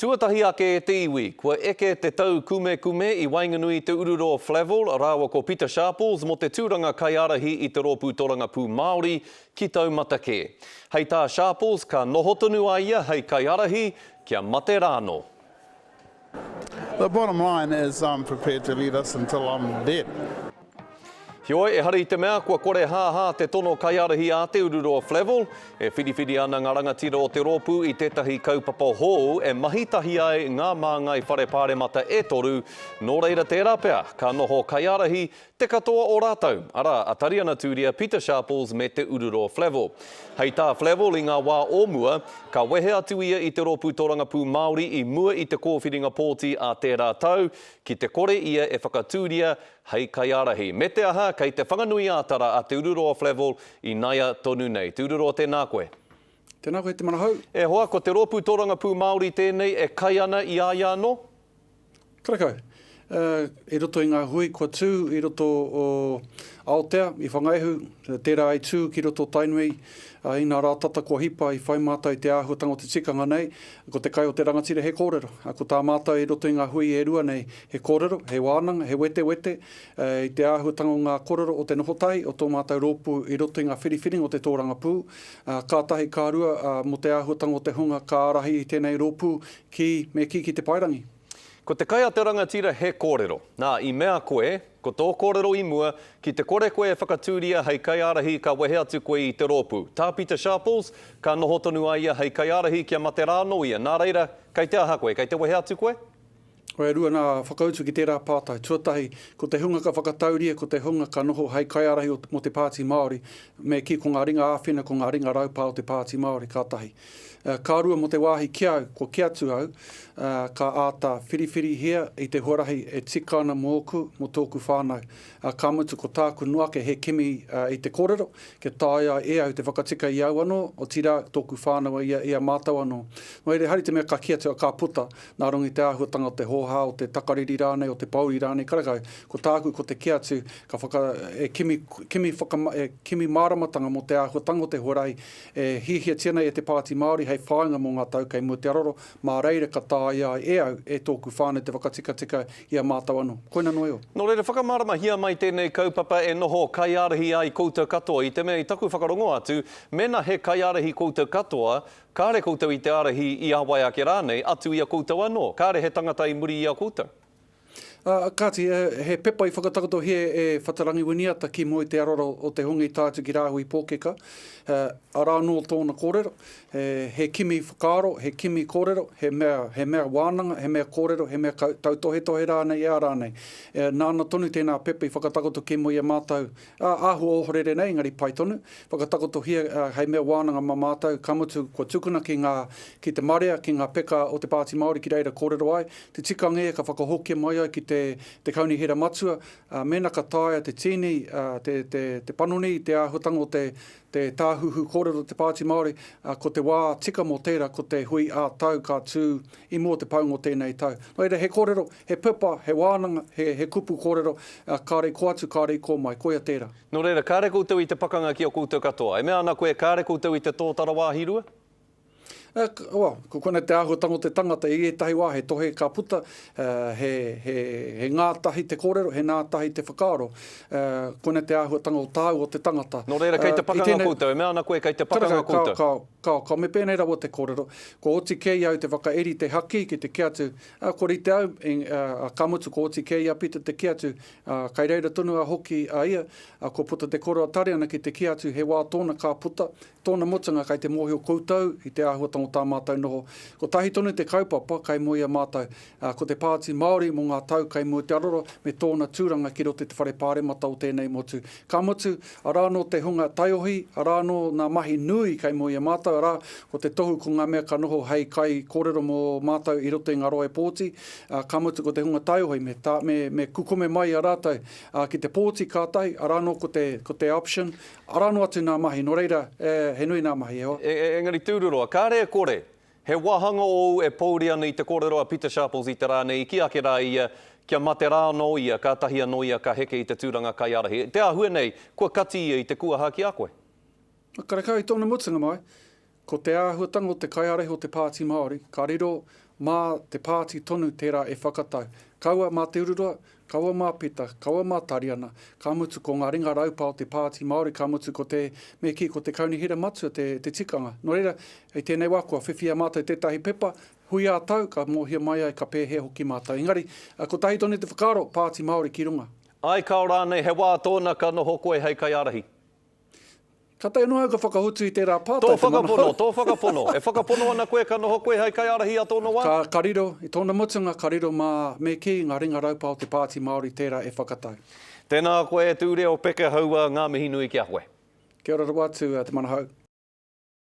Tuatahi ake te iwi, kua eke te tau kume I Wainganui te Ururo Flavel, rawa ko Peter Sharples mo te tūranga kaiarahi I te rōpū toranga pū Māori ki taumata ke. Hei tā Sharples ka nohotonu a ia hei kaiarahi kia mate rāno. The bottom line is I'm prepared to lead us until I'm dead. Hioi, e hari te mea, kua kore hāhā te tono kaiarahi a te Ururo Flavel, e whiriwhiri ana ngā rangatira o te rōpū I tētahi kaupapa hou, e mahitahi ai ngā māngai whare pāremata e toru, nō reira tērā pea, ka noho kaiarahi te katoa o rātau. Ara, a tariana tūria Peter Sharples me te Ururo Flavel. Hei tā Flavel I ngā wā o mua, ka wehe atu ia I te rōpū toranga pū Māori I mua I te kōwhiringa pōti a tērā tau, ki te kore ia e whakatūria hei kaiarahi. Me te aha, kei te whanganui ātara a te Ururo Flavel I Naia tonu nei. Te Ururo tēnā koe. Tēnā koe te manahau. E hoa, ko te rōpū toranga pū Māori tēnei e kai ana I aia no? Karakau. I roto I ngā hui kua tū, I roto o Aotea, I whangaihu, tērā ai tū ki roto Tainui, I nā rātata kua hipa, I whai mātai te āhuatanga o te tikanga nei, ko te kai o te rangatira he kōrero. Ko tā mātai I roto I ngā hui e rua nei he kōrero, he wānanga, he wete, I te āhuatanga o ngā kōrero o te nohotai, o tō mātai rōpū I roto I ngā whiriwhiri o te tōranga pū. Kātahi kārua mo te āhuatanga o te hunga ka arahi I tēnei rōpū me ki te pairangi. Ko te kai a te rangatira he kōrero. Nā, I mea koe, ko tō kōrero I mua, ki te kore koe e whakatūria hei kaiarahi ka wehe atu koe I te rōpū. Tā Peter Sharples, ka nohotonu a ia hei kaiarahi kia mate rāno ia. Nā reira, kei te aha koe, kei te wehe atu koe? Koe rua nā whakautu ki tērā pātai. Tuatahi, ko te hunga ka whakatauria, ko te hunga ka noho hei kaiarahi mo te Pāti Māori, me ki ko ngā ringa āwhina, ko ngā ringa raupā o te Pāti Māori kātahi. Ka rua mo te wāhi kiau, ko kiatu au, ka āta whiriwhiri hea I te huarahi e tikana mōku mo tōku whānau. Ka mutu ko tāku nuake he kimi I te kōrero, ke tāia e au te whakatika I au anō, o tira tōku whānau ia mātau anō. No ere hari te mea ka kiatu a ka puta, nā rongi te āhuatanga o te hoha, o te takariri rānei, o te pauri rānei, karakau, ko tāku, ko te kiatu, ka kimi māramatanga mo te āhuatanga o te huarahi, e hihia tianei e te Pāti Māori, hei whāinga mō ngā tau kei mua te aroro, mā reira ka tāia e au e tōku whānau te whakatika ia mātau anō. Koina noi o. No reira, whakamārama hia mai tēnei kaupapa e noho kaiarahi ai koutou katoa. I te mea I taku whakarongo atu, mena he kaiarahi koutou katoa, kāre koutou I te arahi I Hawaii ake rānei, atu ia koutou anō. Kāre he tangata I muri ia koutou? Kāti, he pepa I whakatakoto he e whatarangi winiata ki mo I te aroro o te hunga I tātu ki rāhui pōkeka. Arā no tōna kōrero, he kimi whakaaro, he kimi kōrero, he mea wānanga, he mea kōrero, he mea tautohe rānei e rānei. Nāna tonu tēnā pepa I whakatakoto ki mo ia mātau āhu ohorere nei, ngari pai tonu. Whakatakoto hea hei mea wānanga mā mātau, kamutu kua tukuna ki te marea, ki ngā peka o te Pāti Māori ki reira kōrero ai. Te tikange ka whakahokia mai ai ki te kauni hera matua, mena ka tāia te tini, te panoni, te āhutanga o te tāhuhu kōrero te Pāti Māori, ko te wā tika mō tērā, ko te hui ā tau ka tū I mō te paungo tēnei tau. No ere, he kōrero, he pipa, he wānanga, he kupu kōrero, kāre ko atu, kāre ko mai, koia tērā. No reira, kāre koutou I te pakanga ki o koutou katoa? E mea ana koe, kāre koutou I te tōtara wāhirua? Ko kone te āhuatanga o te tangata I etahi wā, he tohe ka puta, he ngā tahi te kōrero, he ngā tahi te whakaaro. Kone te āhuatanga o tāu o te tangata. No reira, kei te pakanga koutou, e mea ana koe, kei te pakanga koutou. Ka me pēnei rawa te kōrero. Ko oti kei au te whakaeri te haki ki te kiatu. Ko rite au, ka mutu ko oti kei a pita te kiatu. Kai reira tonu a hoki a ia, ko puta te koro a tari ana ki te kiatu, he wā tōna ka puta, tōna mutanga kai te mōhio koutou, I te āhuatanga o tā mātou noho. Ko tahi tonu te kaupapa kai mo ia mātou. Ko te Pāti Māori mo ngā tau kai mua te aroro, me tōna tūranga ki rote te whare pāremata o tēnei motu. Ka mutu, arāno te hunga taiohi, arāno ngā mahi nui kai mo ia mātou, arā, ko te tohu ko ngā mea ka noho hei kai kōrero mō mātou I roto I ngā roe pōti. Ka mutu ko te hunga taiohi, me kukume mai a rātou ki te pōti kātai, arāno ko te option, arāno atu ngā mahi, no reira, he nui ngā mahi, Engari tūruroa, kāre e kore? He wahanga o e pōri ana I te kōrero a Peter Sharples I te rānei, I ki ake rā ia, kia mate rāno ia, ka tahi anō ia, ka heke I te tūranga kaiarahi. Te ahua nei, kua kati ia I te kuaha ki a koe? Karakau I tōna mutunga mai. Ko te āhuatanga o te kaiarahi o te Pāti Māori, ka riro mā te pāti tonu tērā e whakatau. Kaua mā te ururua, kaua mā pita, kaua mā tariana, ka mutu ko ngā ringa raupa o te pāti Māori, ka mutu ko te meki, ko te kaunihira matua, te tikanga. Nō reira, e tēnei wākua, whiwhia mātou tētahi pepa, hui a tau, ka mōhia mai ai, ka pēhea hoki mātou. Engari, ko tahi tonu te whakaaro, pāti Māori ki runga. Ai ka rānei, he wā tōna ka noho koe hei kai arahi. Ka tai noa ka whakahutu i tērā pātai. Tō whakapono. E whakapono ana koe ka noho koe hei kai arahi a tōna wā? Ka riro, i tōna mutunga, ka riro mā me ki ngā ringa raupa o te pāti Māori tērā e whakatau. Tēnā koe tūreo peke haua ngā mihi nui ki a koe. Kia ora atu te manahau.